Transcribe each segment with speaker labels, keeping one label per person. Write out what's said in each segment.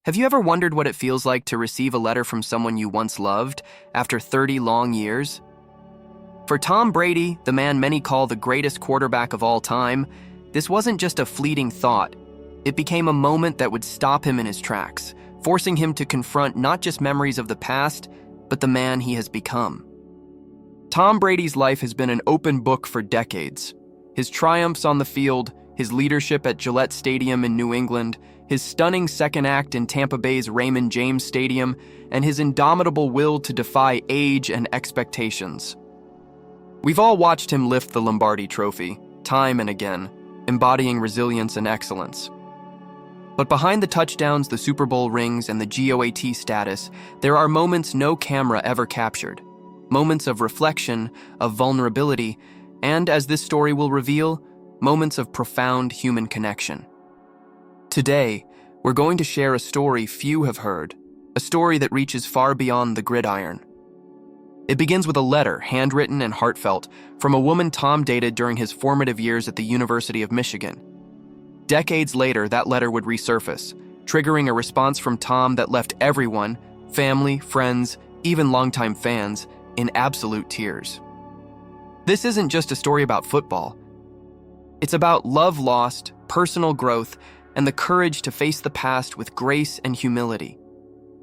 Speaker 1: Have you ever wondered what it feels like to receive a letter from someone you once loved after 30 long years? For Tom Brady, the man many call the greatest quarterback of all time, this wasn't just a fleeting thought. It became a moment that would stop him in his tracks, forcing him to confront not just memories of the past, but the man he has become. Tom Brady's life has been an open book for decades. His triumphs on the field, his leadership at Gillette Stadium in New England, his stunning second act in Tampa Bay's Raymond James Stadium, and his indomitable will to defy age and expectations. We've all watched him lift the Lombardi Trophy, time and again, embodying resilience and excellence. But behind the touchdowns, the Super Bowl rings, and the GOAT status, there are moments no camera ever captured. Moments of reflection, of vulnerability, and, as this story will reveal, moments of profound human connection. Today, we're going to share a story few have heard, a story that reaches far beyond the gridiron. It begins with a letter, handwritten and heartfelt, from a woman Tom dated during his formative years at the University of Michigan. Decades later, that letter would resurface, triggering a response from Tom that left everyone, family, friends, even longtime fans, in absolute tears. This isn't just a story about football. It's about love lost, personal growth, and the courage to face the past with grace and humility.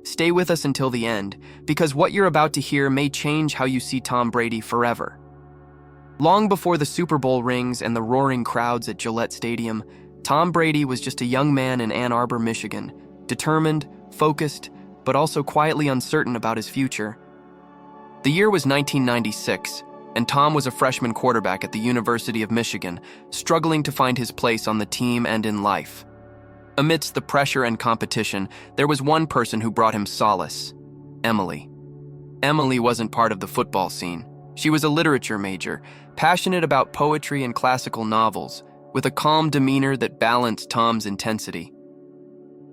Speaker 1: Stay with us until the end, because what you're about to hear may change how you see Tom Brady forever. Long before the Super Bowl rings and the roaring crowds at Gillette Stadium, Tom Brady was just a young man in Ann Arbor, Michigan, determined, focused, but also quietly uncertain about his future. The year was 1996, and Tom was a freshman quarterback at the University of Michigan, struggling to find his place on the team and in life. Amidst the pressure and competition, there was one person who brought him solace: Emily. Emily wasn't part of the football scene. She was a literature major, passionate about poetry and classical novels, with a calm demeanor that balanced Tom's intensity.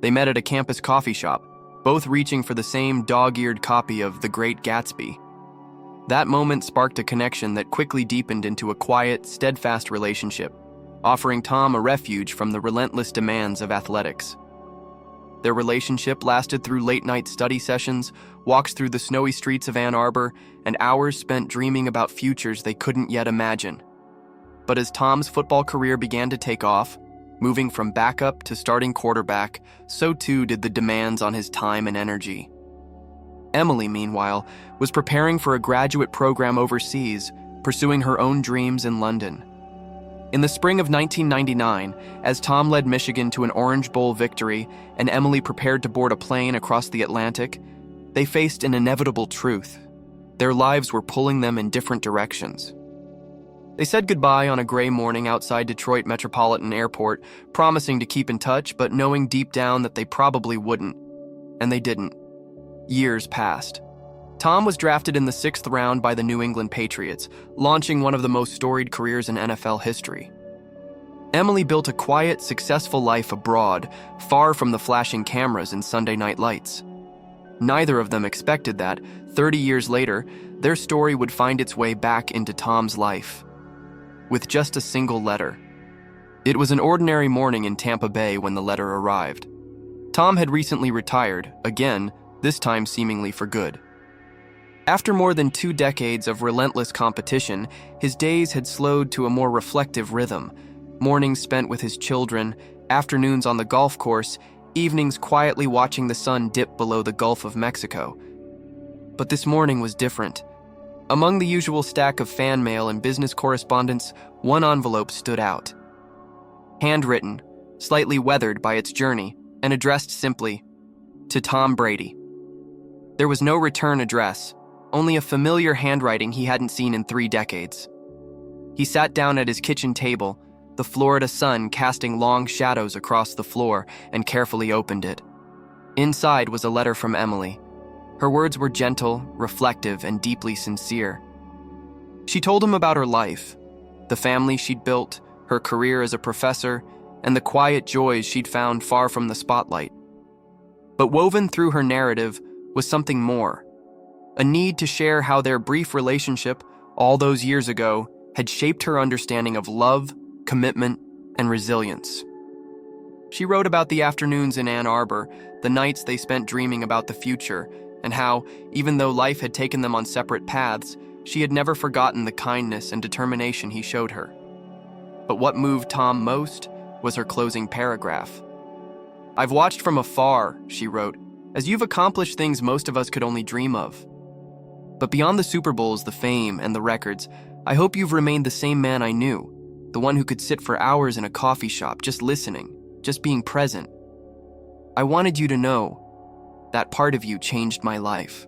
Speaker 1: They met at a campus coffee shop, both reaching for the same dog-eared copy of The Great Gatsby. That moment sparked a connection that quickly deepened into a quiet, steadfast relationship, offering Tom a refuge from the relentless demands of athletics. Their relationship lasted through late-night study sessions, walks through the snowy streets of Ann Arbor, and hours spent dreaming about futures they couldn't yet imagine. But as Tom's football career began to take off, moving from backup to starting quarterback, so too did the demands on his time and energy. Emily, meanwhile, was preparing for a graduate program overseas, pursuing her own dreams in London. In the spring of 1999, as Tom led Michigan to an Orange Bowl victory and Emily prepared to board a plane across the Atlantic, they faced an inevitable truth. Their lives were pulling them in different directions. They said goodbye on a gray morning outside Detroit Metropolitan Airport, promising to keep in touch, but knowing deep down that they probably wouldn't. And they didn't. Years passed. Tom was drafted in the 6th round by the New England Patriots, launching one of the most storied careers in NFL history. Emily built a quiet, successful life abroad, far from the flashing cameras and Sunday night lights. Neither of them expected that, 30 years later, their story would find its way back into Tom's life. With just a single letter. It was an ordinary morning in Tampa Bay when the letter arrived. Tom had recently retired, again, this time seemingly for good. After more than 2 decades of relentless competition, his days had slowed to a more reflective rhythm. Mornings spent with his children, afternoons on the golf course, evenings quietly watching the sun dip below the Gulf of Mexico. But this morning was different. Among the usual stack of fan mail and business correspondence, one envelope stood out. Handwritten, slightly weathered by its journey, and addressed simply, "To Tom Brady." There was no return address, only a familiar handwriting he hadn't seen in 3 decades. He sat down at his kitchen table, the Florida sun casting long shadows across the floor, and carefully opened it. Inside was a letter from Emily. Her words were gentle, reflective, and deeply sincere. She told him about her life, the family she'd built, her career as a professor, and the quiet joys she'd found far from the spotlight. But woven through her narrative was something more, a need to share how their brief relationship, all those years ago, had shaped her understanding of love, commitment, and resilience. She wrote about the afternoons in Ann Arbor, the nights they spent dreaming about the future, and how, even though life had taken them on separate paths, she had never forgotten the kindness and determination he showed her. But what moved Tom most was her closing paragraph. "I've watched from afar," she wrote, "as you've accomplished things most of us could only dream of. But beyond the Super Bowls, the fame, and the records, I hope you've remained the same man I knew, the one who could sit for hours in a coffee shop just listening, just being present. I wanted you to know that part of you changed my life."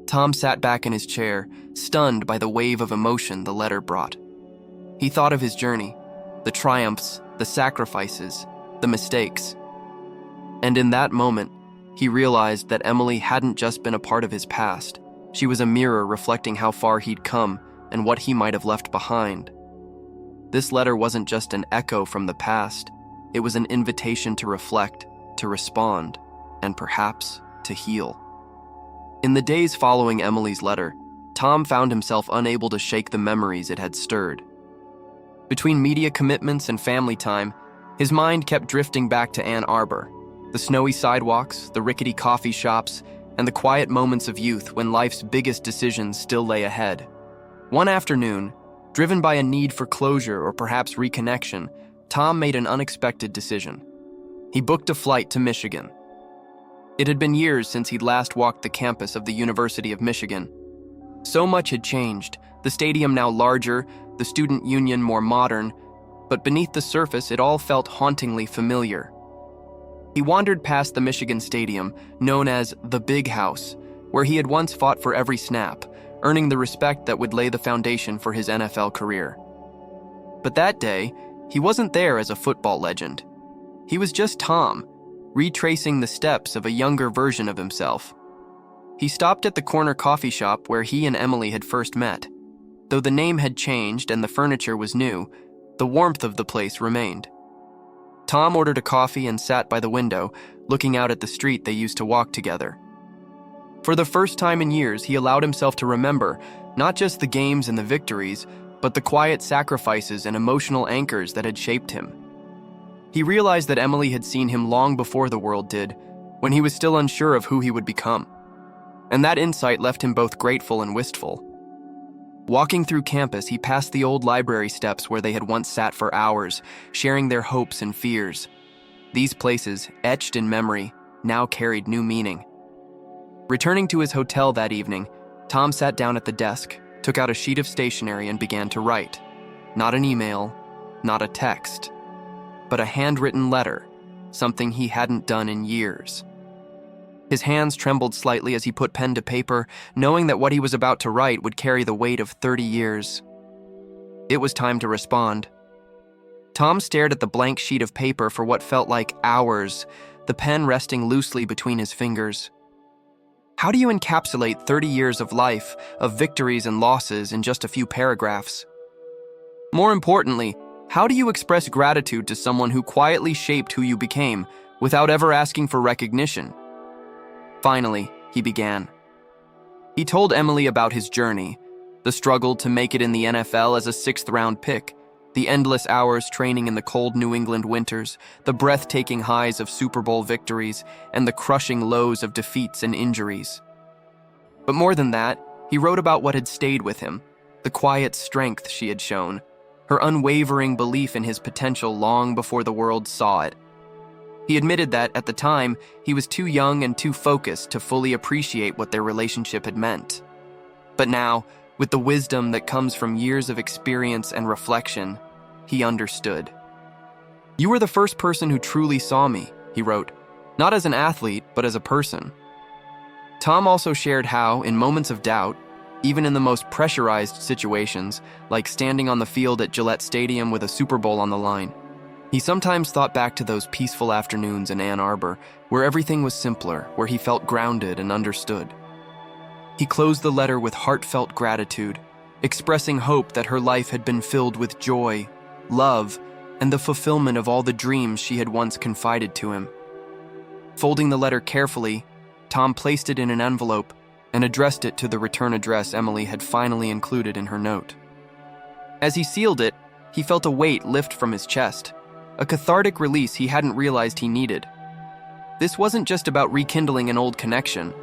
Speaker 1: Tom sat back in his chair, stunned by the wave of emotion the letter brought. He thought of his journey, the triumphs, the sacrifices, the mistakes. And in that moment, he realized that Emily hadn't just been a part of his past. She was a mirror reflecting how far he'd come and what he might have left behind. This letter wasn't just an echo from the past. It was an invitation to reflect, to respond, and perhaps to heal. In the days following Emily's letter, Tom found himself unable to shake the memories it had stirred. Between media commitments and family time, his mind kept drifting back to Ann Arbor, the snowy sidewalks, the rickety coffee shops, and the quiet moments of youth when life's biggest decisions still lay ahead. One afternoon, driven by a need for closure or perhaps reconnection, Tom made an unexpected decision. He booked a flight to Michigan. It had been years since he'd last walked the campus of the University of Michigan. So much had changed, the stadium now larger, the student union more modern, but beneath the surface it all felt hauntingly familiar. He wandered past the Michigan Stadium, known as the Big House, where he had once fought for every snap, earning the respect that would lay the foundation for his NFL career. But that day, he wasn't there as a football legend. He was just Tom, retracing the steps of a younger version of himself. He stopped at the corner coffee shop where he and Emily had first met. Though the name had changed and the furniture was new, the warmth of the place remained. Tom ordered a coffee and sat by the window, looking out at the street they used to walk together. For the first time in years, he allowed himself to remember not just the games and the victories, but the quiet sacrifices and emotional anchors that had shaped him. He realized that Emily had seen him long before the world did, when he was still unsure of who he would become. And that insight left him both grateful and wistful. Walking through campus, he passed the old library steps where they had once sat for hours, sharing their hopes and fears. These places, etched in memory, now carried new meaning. Returning to his hotel that evening, Tom sat down at the desk, took out a sheet of stationery and began to write. Not an email, not a text, but a handwritten letter, something he hadn't done in years. His hands trembled slightly as he put pen to paper, knowing that what he was about to write would carry the weight of 30 years. It was time to respond. Tom stared at the blank sheet of paper for what felt like hours, the pen resting loosely between his fingers. How do you encapsulate 30 years of life, of victories and losses, in just a few paragraphs? More importantly, how do you express gratitude to someone who quietly shaped who you became without ever asking for recognition? Finally, he began. He told Emily about his journey, the struggle to make it in the NFL as a sixth-round pick, the endless hours training in the cold New England winters, the breathtaking highs of Super Bowl victories, and the crushing lows of defeats and injuries. But more than that, he wrote about what had stayed with him, the quiet strength she had shown, her unwavering belief in his potential long before the world saw it. He admitted that, at the time, he was too young and too focused to fully appreciate what their relationship had meant. But now, with the wisdom that comes from years of experience and reflection, he understood. "You were the first person who truly saw me," he wrote, "not as an athlete, but as a person." Tom also shared how, in moments of doubt, even in the most pressurized situations, like standing on the field at Gillette Stadium with a Super Bowl on the line, he sometimes thought back to those peaceful afternoons in Ann Arbor, where everything was simpler, where he felt grounded and understood. He closed the letter with heartfelt gratitude, expressing hope that her life had been filled with joy, love, and the fulfillment of all the dreams she had once confided to him. Folding the letter carefully, Tom placed it in an envelope and addressed it to the return address Emily had finally included in her note. As he sealed it, he felt a weight lift from his chest. a cathartic release he hadn't realized he needed. This wasn't just about rekindling an old connection.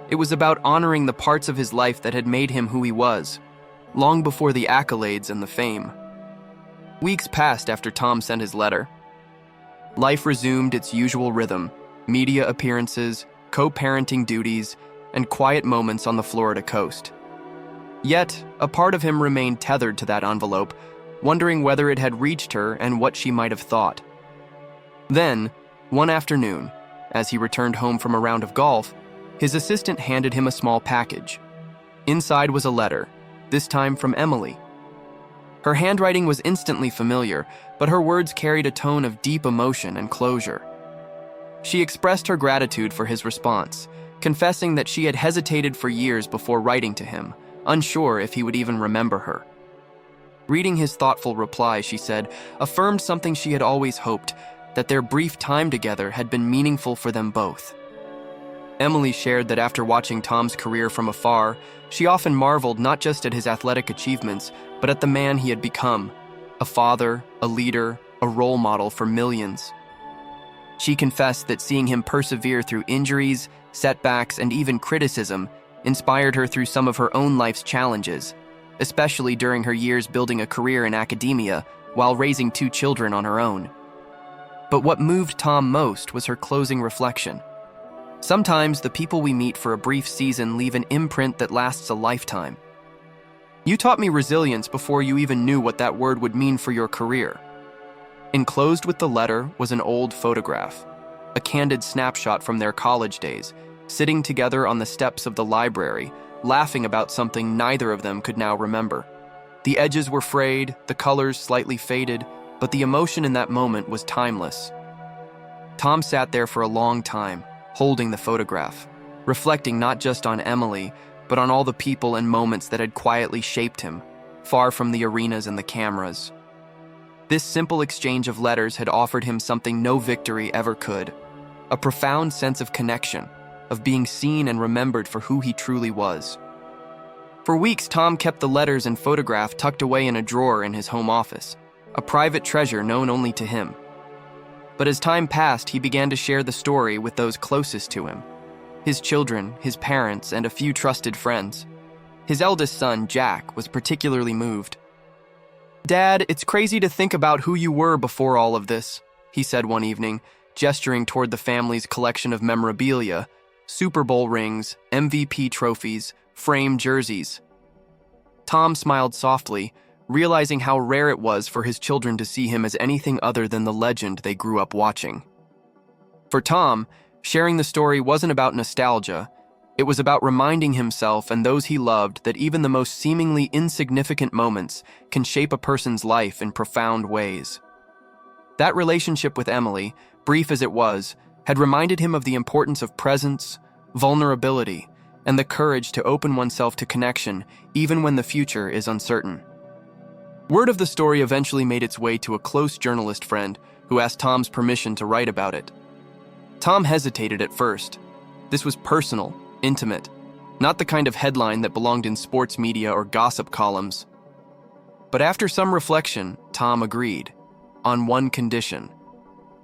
Speaker 1: It was about honoring the parts of his life that had made him who he was, long before the accolades and the fame. Weeks passed after Tom sent his letter. Life resumed its usual rhythm: media appearances, co-parenting duties, and quiet moments on the Florida coast. Yet, a part of him remained tethered to that envelope, wondering whether it had reached her and what she might have thought. Then, one afternoon, as he returned home from a round of golf, his assistant handed him a small package. Inside was a letter, this time from Emily. Her handwriting was instantly familiar, but her words carried a tone of deep emotion and closure. She expressed her gratitude for his response, confessing that she had hesitated for years before writing to him, unsure if he would even remember her. Reading his thoughtful reply, she said, affirmed something she had always hoped, that their brief time together had been meaningful for them both. Emily shared that after watching Tom's career from afar, she often marveled not just at his athletic achievements, but at the man he had become: a father, a leader, a role model for millions. She confessed that seeing him persevere through injuries, setbacks, and even criticism inspired her through some of her own life's challenges, especially during her years building a career in academia while raising 2 children on her own. But what moved Tom most was her closing reflection. Sometimes the people we meet for a brief season leave an imprint that lasts a lifetime. You taught me resilience before you even knew what that word would mean for your career. Enclosed with the letter was an old photograph, a candid snapshot from their college days, sitting together on the steps of the library, laughing about something neither of them could now remember. The edges were frayed, the colors slightly faded, but the emotion in that moment was timeless. Tom sat there for a long time, holding the photograph, reflecting not just on Emily, but on all the people and moments that had quietly shaped him, far from the arenas and the cameras. This simple exchange of letters had offered him something no victory ever could: a profound sense of connection, of being seen and remembered for who he truly was. For weeks, Tom kept the letters and photograph tucked away in a drawer in his home office, a private treasure known only to him. But as time passed, he began to share the story with those closest to him: his children, his parents, and a few trusted friends. His eldest son, Jack, was particularly moved. "Dad, it's crazy to think about who you were before all of this," he said one evening, gesturing toward the family's collection of memorabilia: Super Bowl rings, MVP trophies, framed jerseys. Tom smiled softly, realizing how rare it was for his children to see him as anything other than the legend they grew up watching. For Tom, sharing the story wasn't about nostalgia. It was about reminding himself and those he loved that even the most seemingly insignificant moments can shape a person's life in profound ways. That relationship with Emily, brief as it was, had reminded him of the importance of presence, vulnerability, and the courage to open oneself to connection even when the future is uncertain. Word of the story eventually made its way to a close journalist friend who asked Tom's permission to write about it. Tom hesitated at first. This was personal, intimate, not the kind of headline that belonged in sports media or gossip columns. But after some reflection, Tom agreed, on one condition: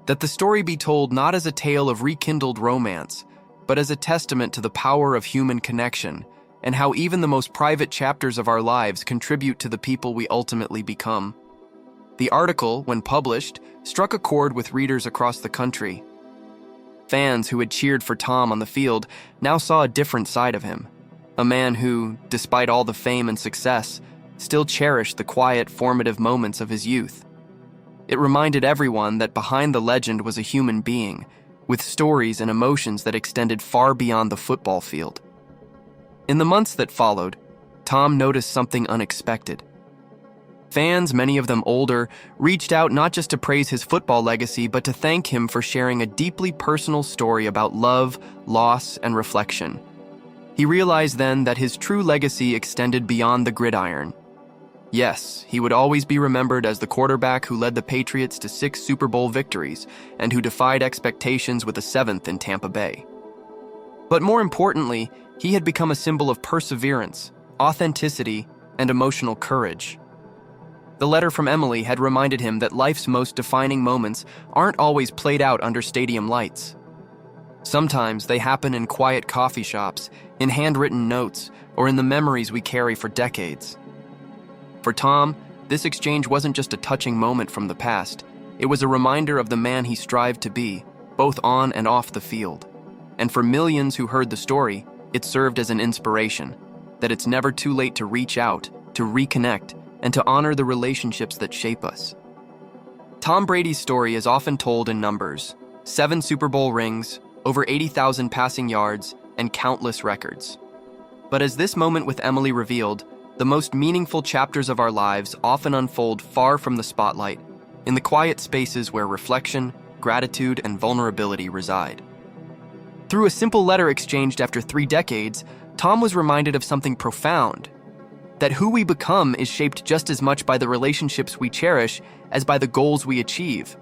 Speaker 1: that the story be told not as a tale of rekindled romance, but as a testament to the power of human connection and how even the most private chapters of our lives contribute to the people we ultimately become. The article, when published, struck a chord with readers across the country. Fans who had cheered for Tom on the field now saw a different side of him, a man who, despite all the fame and success, still cherished the quiet, formative moments of his youth. It reminded everyone that behind the legend was a human being, with stories and emotions that extended far beyond the football field. In the months that followed, Tom noticed something unexpected. Fans, many of them older, reached out not just to praise his football legacy, but to thank him for sharing a deeply personal story about love, loss, and reflection. He realized then that his true legacy extended beyond the gridiron. Yes, he would always be remembered as the quarterback who led the Patriots to 6 Super Bowl victories and who defied expectations with a 7th in Tampa Bay. But more importantly, he had become a symbol of perseverance, authenticity, and emotional courage. The letter from Emily had reminded him that life's most defining moments aren't always played out under stadium lights. Sometimes they happen in quiet coffee shops, in handwritten notes, or in the memories we carry for decades. For Tom, this exchange wasn't just a touching moment from the past. It was a reminder of the man he strived to be, both on and off the field. And for millions who heard the story, it served as an inspiration, that it's never too late to reach out, to reconnect, and to honor the relationships that shape us. Tom Brady's story is often told in numbers: 7 Super Bowl rings, over 80,000 passing yards, and countless records. But as this moment with Emily revealed, the most meaningful chapters of our lives often unfold far from the spotlight, in the quiet spaces where reflection, gratitude, and vulnerability reside. Through a simple letter exchanged after 3 decades, Tom was reminded of something profound: that who we become is shaped just as much by the relationships we cherish as by the goals we achieve.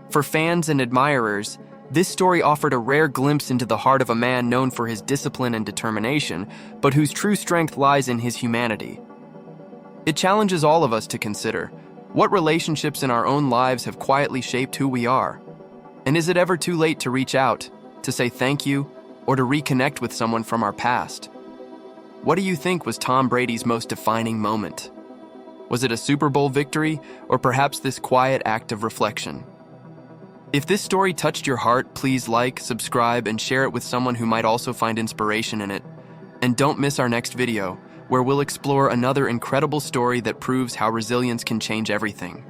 Speaker 1: For fans and admirers, this story offered a rare glimpse into the heart of a man known for his discipline and determination, but whose true strength lies in his humanity. It challenges all of us to consider, what relationships in our own lives have quietly shaped who we are? And is it ever too late to reach out, to say thank you, or to reconnect with someone from our past? What do you think was Tom Brady's most defining moment? Was it a Super Bowl victory, or perhaps this quiet act of reflection? If this story touched your heart, please like, subscribe, and share it with someone who might also find inspiration in it. And don't miss our next video, where we'll explore another incredible story that proves how resilience can change everything.